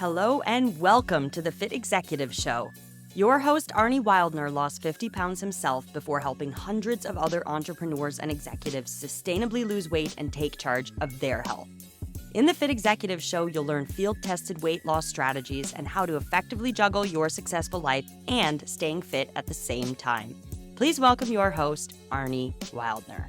Hello and welcome to the Fit Executive Show. Your host, Arne Wildner, lost 50 pounds himself before helping hundreds of other entrepreneurs and executives sustainably lose weight and take charge of their health. In the Fit Executive Show, you'll learn field-tested weight loss strategies and how to effectively juggle your successful life and staying fit at the same time. Please welcome your host, Arne Wildner.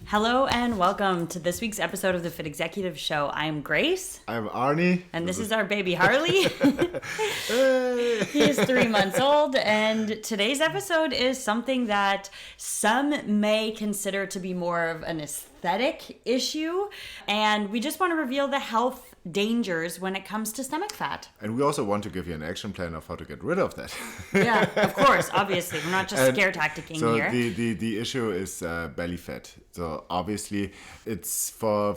Hello and welcome to this week's episode of the Fit Executive Show. I'm Grace. I'm Arne. And this is our baby Harley. He is 3 months old, and today's episode is something that some may consider to be more of an aesthetic issue, and we just want to reveal the health dangers when it comes to stomach fat. And we also want to give you an action plan of how to get rid of that. Yeah, of course, obviously. We're not just scare tacticking here. So the issue is belly fat. So obviously it's for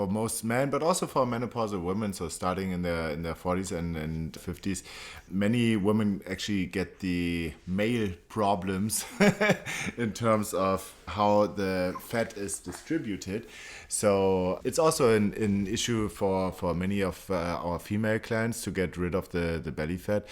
most men, but also for menopausal women. So starting in their 40s and 50s, many women actually get the male problems in terms of how the fat is distributed. So it's also an issue for many of our female clients to get rid of the belly fat.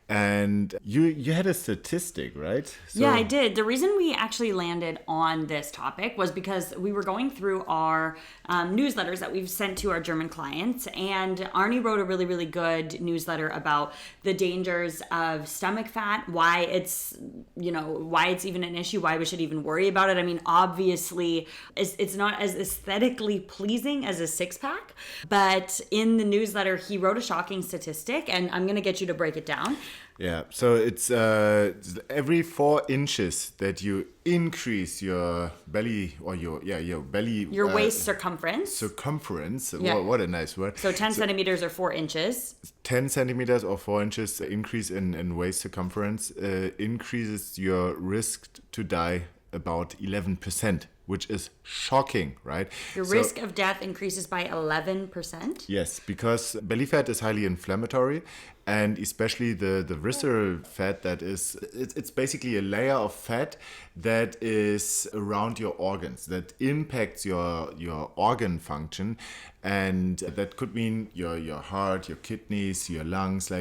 And you had a statistic, right? So, yeah, I did. The reason we actually landed on this topic was because we were going through our newsletters that we've sent to our German clients, and Arne wrote a really, really good newsletter about the dangers of stomach fat, why it's even an issue, why we should even worry about it. I mean, obviously, it's not as aesthetically pleasing as a six-pack, but in the newsletter, he wrote a shocking statistic, and I'm going to get you to break it down. Yeah, so it's every 4 inches that you increase your belly or your belly... Your waist circumference. Circumference, yeah. What a nice word. So 10 centimeters or 4 inches. 10 centimeters or 4 inches increase in waist circumference increases your risk to die about 11%. Which is shocking, right? Your risk of death increases by 11%? Yes, because belly fat is highly inflammatory, and especially the visceral fat it's basically a layer of fat that is around your organs, that impacts your organ function, and that could mean your heart, your kidneys, your lungs,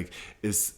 is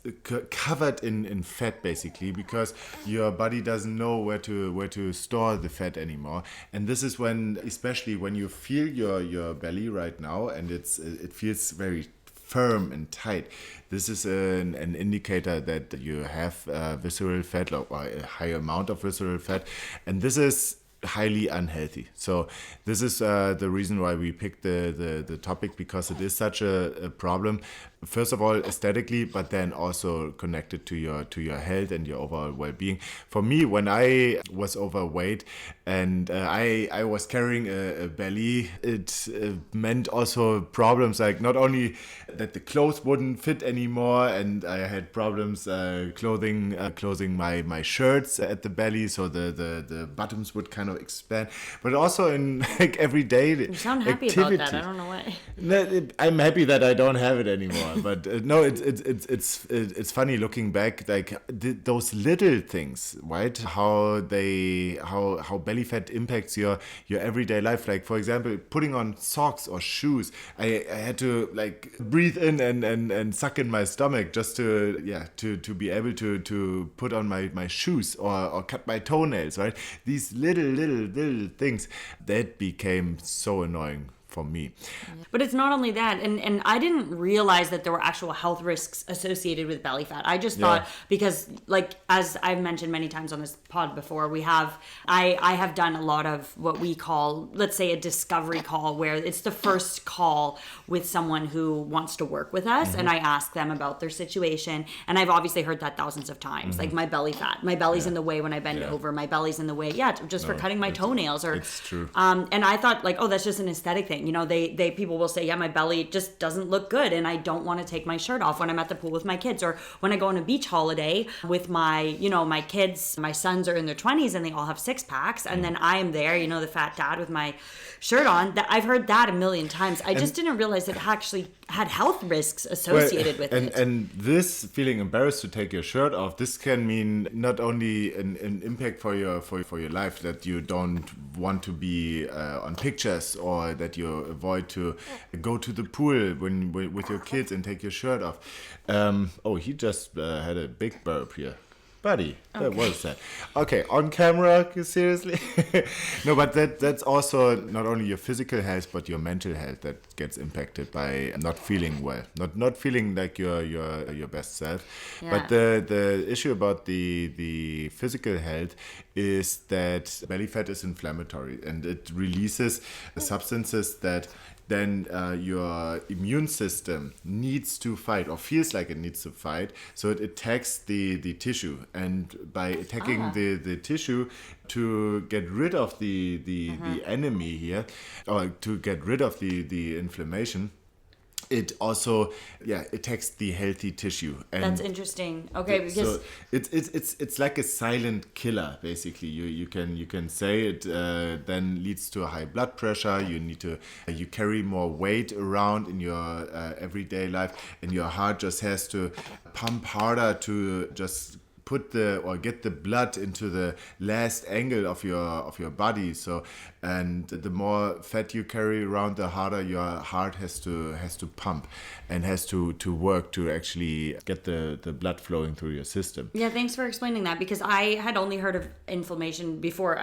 covered in fat basically, because your body doesn't know where to store the fat anymore. And this is especially when you feel your belly right now, and it feels very firm and tight. This is an indicator that you have visceral fat or a high amount of visceral fat, and this is highly unhealthy. So this is the reason why we picked the topic, because it is such a problem. First of all, aesthetically, but then also connected to your health and your overall well-being. For me, when I was overweight and I was carrying a belly, it meant also problems, like not only that the clothes wouldn't fit anymore, and I had problems closing my shirts at the belly, so the bottoms would kind of expand, but also in everyday You sound happy activity. about that. I don't know why. No, I'm happy that I don't have it anymore. But no, it's funny looking back, those little things, right? How belly fat impacts your everyday life. Like, for example, putting on socks or shoes. I had to breathe in and suck in my stomach just to be able to put on my shoes or cut my toenails, right? These little things that became so annoying for me. But it's not only that, and I didn't realize that there were actual health risks associated with belly fat. I just thought, because as I've mentioned many times on this pod before, I have done a lot of what we call, let's say, a discovery call, where it's the first call with someone who wants to work with us, and I ask them about their situation, and I've obviously heard that thousands of times, like my belly fat, my belly's in the way when I bend over, my belly's in the way, for cutting my toenails, or it's true. And I thought that's just an aesthetic thing. People will say, my belly just doesn't look good, and I don't want to take my shirt off when I'm at the pool with my kids, or when I go on a beach holiday with my kids. My sons are in their 20s and they all have 6-packs, and then I am there, the fat dad with my shirt on. That I've heard that a million times. I just didn't realize it actually had health risks associated with it. And this feeling embarrassed to take your shirt off, this can mean not only an impact for your life, that you don't want to be on pictures, or that you avoid to go to the pool with your kids and take your shirt off. He just had a big burp here. Buddy, what was that? Okay, on camera, seriously? No, but that's also not only your physical health, but your mental health that gets impacted by not feeling well, not feeling like your best self. Yeah. But the issue about the physical health is that belly fat is inflammatory, and it releases substances that then your immune system needs to fight, or feels like it needs to fight, so it attacks the tissue, and by attacking the tissue to get rid of the enemy here, or to get rid of the inflammation, it also attacks the healthy tissue. And that's interesting. Okay, because so it's like a silent killer, basically. You can say it then leads to a high blood pressure. You carry more weight around in your everyday life, and your heart just has to pump harder to just get the blood into the last angle of your body. So, and the more fat you carry around, the harder your heart has to pump and has to work to actually get the blood flowing through your system. Yeah, thanks for explaining that, because I had only heard of inflammation before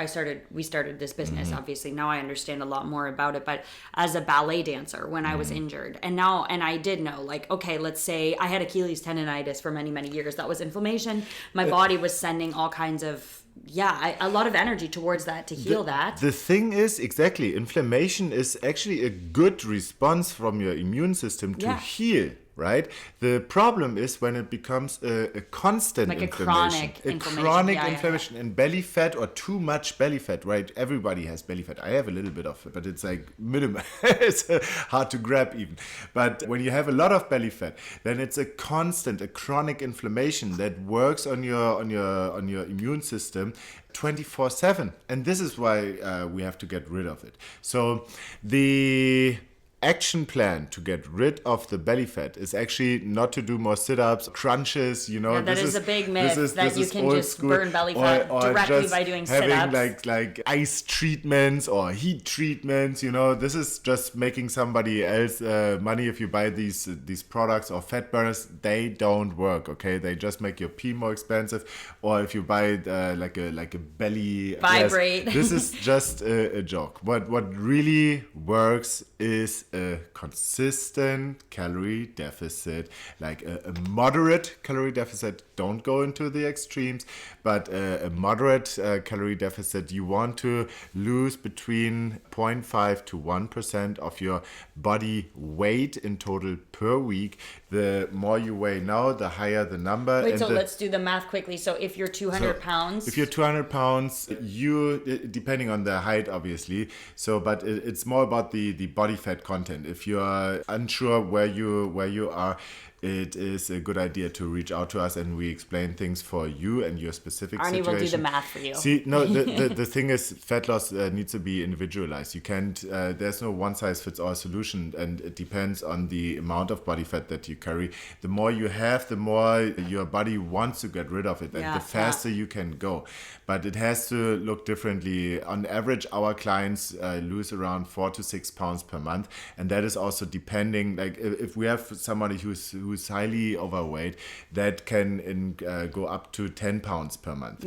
we started this business. Obviously, now I understand a lot more about it, but as a ballet dancer when I was injured, and I did know, like, okay, let's say I had Achilles tendonitis for many, many years. That was inflammation. My body was sending all kinds of a lot of energy towards that to heal that. The thing is, exactly, inflammation is actually a good response from your immune system to heal, right? The problem is when it becomes a constant like inflammation. A chronic inflammation. And belly fat, or too much belly fat, right? Everybody has belly fat. I have a little bit of it, but it's like minimal. It's hard to grab even. But when you have a lot of belly fat, then it's a chronic inflammation that works on your immune system 24/7. And this is why we have to get rid of it. So the action plan to get rid of the belly fat is actually not to do more sit-ups, crunches, that is a big myth that you can just burn belly fat directly by doing sit-ups. Having like ice treatments or heat treatments, this is just making somebody else money. If you buy these products or fat burners, they don't work, okay? They just make your pee more expensive. Or if you buy like a belly vibrate. Yes, this is just a joke. What really works is a consistent calorie deficit, like a moderate calorie deficit. Don't go into the extremes, but a moderate calorie deficit. You want to lose between 0.5 to 1% of your body weight in total per week. The more you weigh now, the higher the number. Wait, so let's do the math quickly. So if you're 200 pounds... If you're 200 pounds, depending on the height, obviously, but it's more about the body fat content. If you are unsure where you are, it is a good idea to reach out to us, and we explain things for you and your specific situation. Arne will do the math for you. See, no, the thing is, fat loss needs to be individualized. You can't, there's no one size fits all solution, and it depends on the amount of body fat that you carry. The more you have, the more your body wants to get rid of it, and the faster you can go. But it has to look differently. On average, our clients lose around 4 to 6 pounds per month, and that is also depending. Like if we have somebody who's highly overweight, that can go up to 10 pounds per month.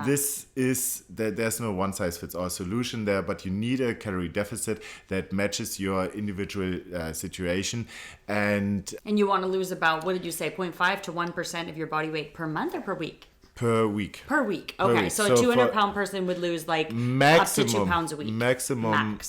This is there's no one size fits all solution there, but you need a calorie deficit that matches your individual situation. And you want to lose about, what did you say, 0.5 to 1% of your body weight per month or per week? Per week. Okay, so a 200-pound person would lose like up to 2 pounds a week. Max.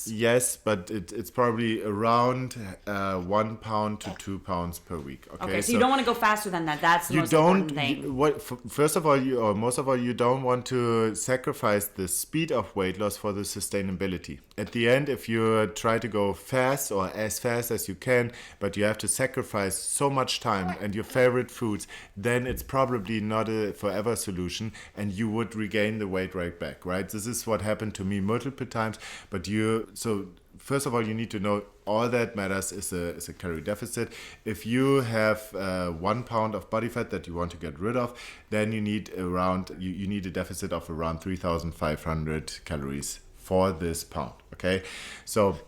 Yes, but it's probably around 1 pound to 2 pounds per week. Okay, so you don't want to go faster than that. That's the most important thing. First of all, most of all, you don't want to sacrifice the speed of weight loss for the sustainability. At the end, if you try to go fast or as fast as you can, but you have to sacrifice so much time and your favorite foods, then it's probably not a forever solution, and you would regain the weight right back, right? This is what happened to me multiple times. But first of all, you need to know all that matters is a calorie deficit. If you have 1 pound of body fat that you want to get rid of, then you need you need a deficit of around 3,500 calories for this pound. Okay, so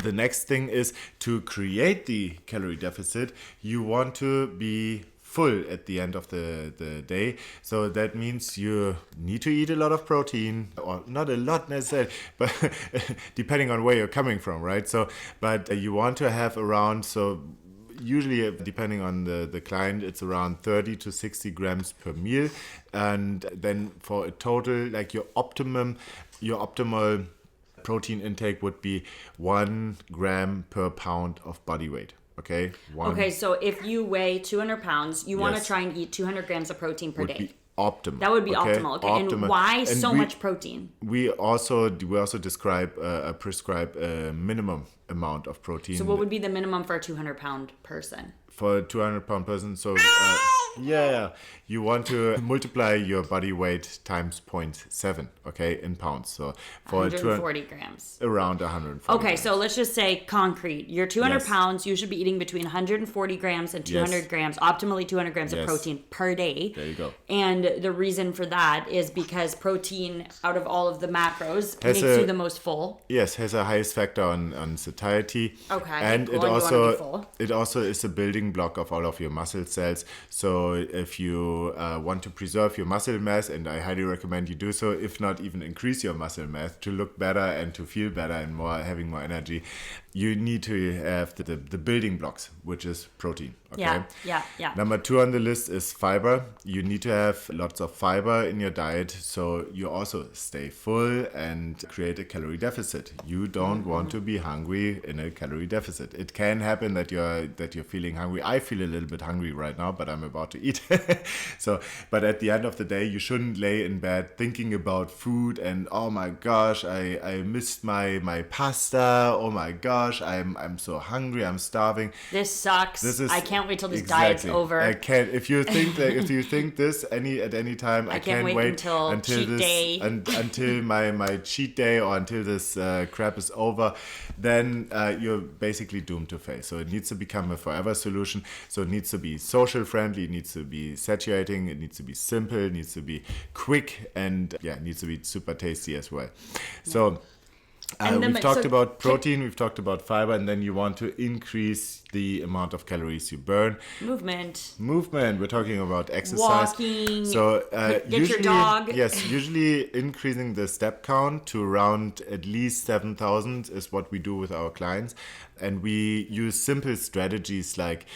The next thing is to create the calorie deficit. You want to be full at the end of the day. So that means you need to eat a lot of protein, or not a lot necessarily, but depending on where you're coming from, right? So, but you want to have around, so usually depending on the client, it's around 30 to 60 grams per meal. And then for a total, like your optimal protein intake would be 1 gram per pound of body weight. Okay. Okay, so if you weigh 200 pounds, you want to Yes. try and eat 200 grams of protein per Would day. be optimal. That would be okay? optimal. Okay, Optimal. and why And so we- much protein? We also prescribe a minimum amount of protein. So what would be the minimum for a 200-pound person? For a 200-pound person? So you want to multiply your body weight times 0.7, okay, in pounds. So for 140 grams. around 140. Okay, so let's just say concrete. You're 200 Yes. pounds. You should be eating between 140 grams and 200 Yes. grams, optimally 200 grams of Yes. protein per day. There you go. And the reason for that is because protein, out of all of the macros, Has makes a- you the most full. Yes, has a highest factor on satiety. Okay, and cool, it and you wanna be also full. it also is a building block of all of your muscle cells. So if you want to preserve your muscle mass, and I highly recommend you do so, if not even increase your muscle mass to look better and to feel better and having more energy, you need to have the building blocks, which is protein. Okay. Yeah. Number 2 on the list is fiber. You need to have lots of fiber in your diet, so you also stay full and create a calorie deficit. You don't want to be hungry in a calorie deficit. It can happen that you're feeling hungry. I feel a little bit hungry right now, but I'm about to eat. But at the end of the day, you shouldn't lay in bed thinking about food and, oh my gosh, I missed my pasta. Oh my gosh, I'm so hungry. I'm starving. This sucks. I can't wait till this Exactly. diet's over. I can't. If you think this at any time, I can't wait until cheat this day. until my cheat day, or until this crap is over. Then you're basically doomed to fail. So it needs to become a forever solution. So it needs to be social friendly. It needs to be satiating. It needs to be simple. It needs to be quick, and it needs to be super tasty as well. So. We've talked about protein, we've talked about fiber, and then you want to increase the amount of calories you burn. Movement. We're talking about exercise. Walking. So get usually, your dog. Yes, usually increasing the step count to around at least 7,000 is what we do with our clients. And we use simple strategies like,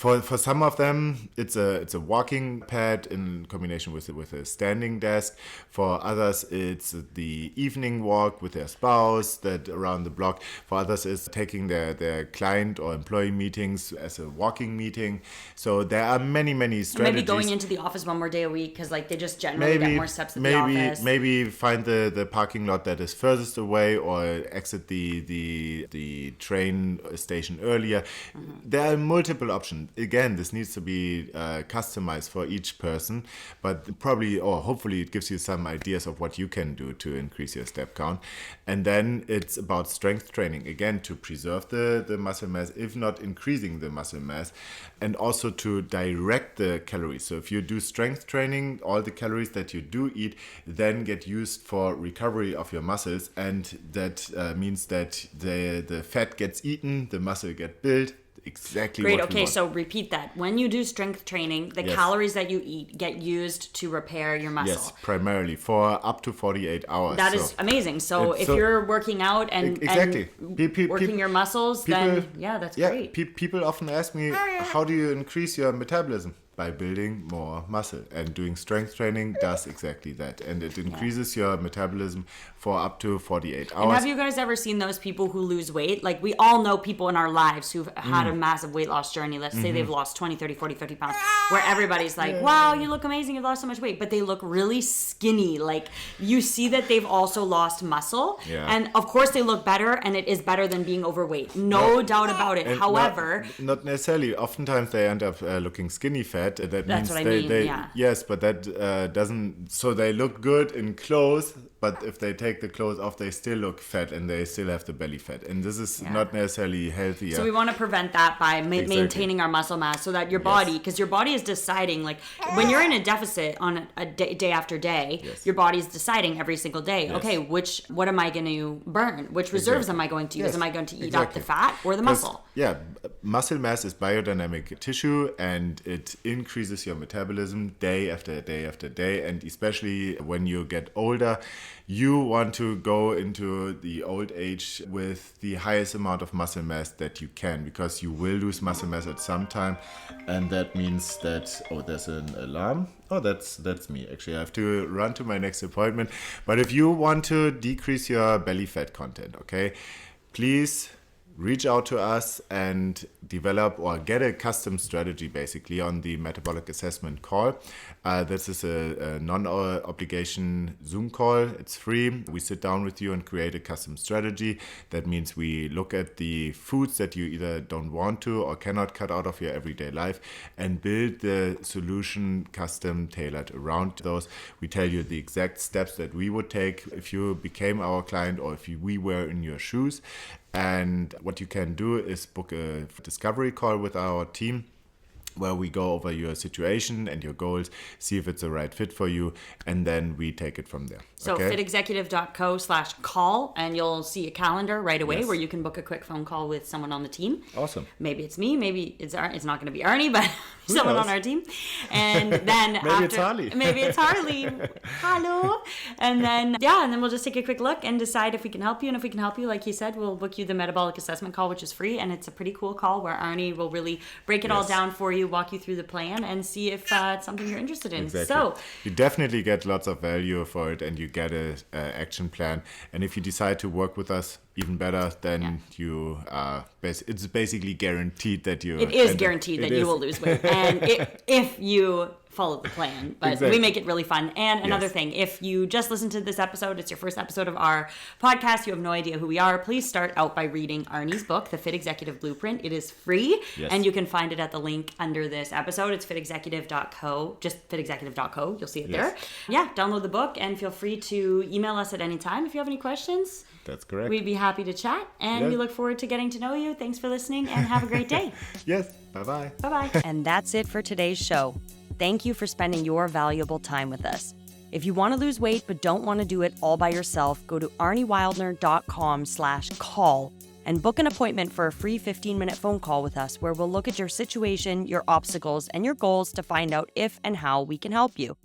For some of them, it's a walking pad in combination with a standing desk. For others, it's the evening walk with their spouse that around the block. For others, it's taking their client or employee meetings as a walking meeting. So there are many strategies. Maybe going into the office one more day a week, because like they just generally get more steps at the office. Maybe find the parking lot that is furthest away, or exit the train station earlier. Mm-hmm. There are multiple options. Again, this needs to be customized for each person, but probably or hopefully it gives you some ideas of what you can do to increase your step count. And then it's about strength training, again, to preserve the muscle mass, if not increasing the muscle mass, and also to direct the calories. So if you do strength training, all the calories that you do eat then get used for recovery of your muscles, and that means that the fat gets eaten, the muscle get built. Exactly. Great. What we Okay, want. so repeat that. When you do strength training, the Yes. calories that you eat get used to repair your muscle. Yes, primarily for up to 48 hours. That is amazing. So if so- you're working out and Exactly. working your muscles, then that's great. People often ask me, how do you increase your metabolism? By building more muscle, and doing strength training does exactly that, and it increases your metabolism for up to 48 hours. And have you guys ever seen those people who lose weight? Like, we all know people in our lives who've had a massive weight loss journey. Let's say they've lost 20, 30, 40, 50 pounds, where everybody's like, wow, you look amazing, you've lost so much weight, but they look really skinny. Like, you see that they've also lost muscle, and of course they look better, and it is better than being overweight. No doubt about it. And However, not necessarily. Oftentimes they end up looking skinny fat. That That's means what I mean, yeah. Yes, but that doesn't. So they look good in clothes but if they take the clothes off, they still look fat and they still have the belly fat. And this is not necessarily healthy. So we want to prevent that by maintaining our muscle mass, so that your body, because your body is deciding, like when you're in a deficit on a day after day, your body is deciding every single day, okay, what am I going to burn? Which reserves am I going to use? Am I going to eat up the fat or the muscle? Yeah, muscle mass is biodynamic tissue, and it increases your metabolism day after day after day. And especially when you get older, you want to go into the old age with the highest amount of muscle mass that you can, because you will lose muscle mass at some time. And that means that, there's an alarm. That's me. Actually, I have to run to my next appointment. But if you want to decrease your belly fat content, okay, please reach out to us and develop or get a custom strategy basically on the metabolic assessment call. This is a non-obligation Zoom call. It's free. We sit down with you and create a custom strategy. That means we look at the foods that you either don't want to or cannot cut out of your everyday life and build the solution custom tailored around those. We tell you the exact steps that we would take if you became our client or if we were in your shoes. And what you can do is book a discovery call with our team, where we go over your situation and your goals, see if it's the right fit for you, and then we take it from there. So fitexecutive.co/call, and you'll see a calendar right away where you can book a quick phone call with someone on the team. Awesome. Maybe it's me, maybe it's not going to be Arnie, but someone on our team. And then maybe it's Harley. Maybe it's Harley. Hello. And then we'll just take a quick look and decide if we can help you. And if we can help you, like you said, we'll book you the metabolic assessment call, which is free. And it's a pretty cool call where Arnie will really break it all down for you, walk you through the plan, and see if it's something you're interested in. Exactly. So you definitely get lots of value for it, and you get a action plan. And if you decide to work with us, even better, then you it's basically guaranteed that you... It is guaranteed that you will lose weight. And if you follow the plan. But we make it really fun. And another thing, if you just listened to this episode, it's your first episode of our podcast, you have no idea who we are, please start out by reading Arnie's book, The Fit Executive Blueprint. It is free, and you can find it at the link under this episode. It's fitexecutive.co, just fitexecutive.co. You'll see it there. Yeah, download the book, and feel free to email us at any time if you have any questions. That's correct. We'd be happy to chat, and we look forward to getting to know you. Thanks for listening, and have a great day. Yes, bye-bye. Bye-bye. And that's it for today's show. Thank you for spending your valuable time with us. If you want to lose weight but don't want to do it all by yourself, go to arnewildner.com/call and book an appointment for a free 15-minute phone call with us, where we'll look at your situation, your obstacles, and your goals to find out if and how we can help you.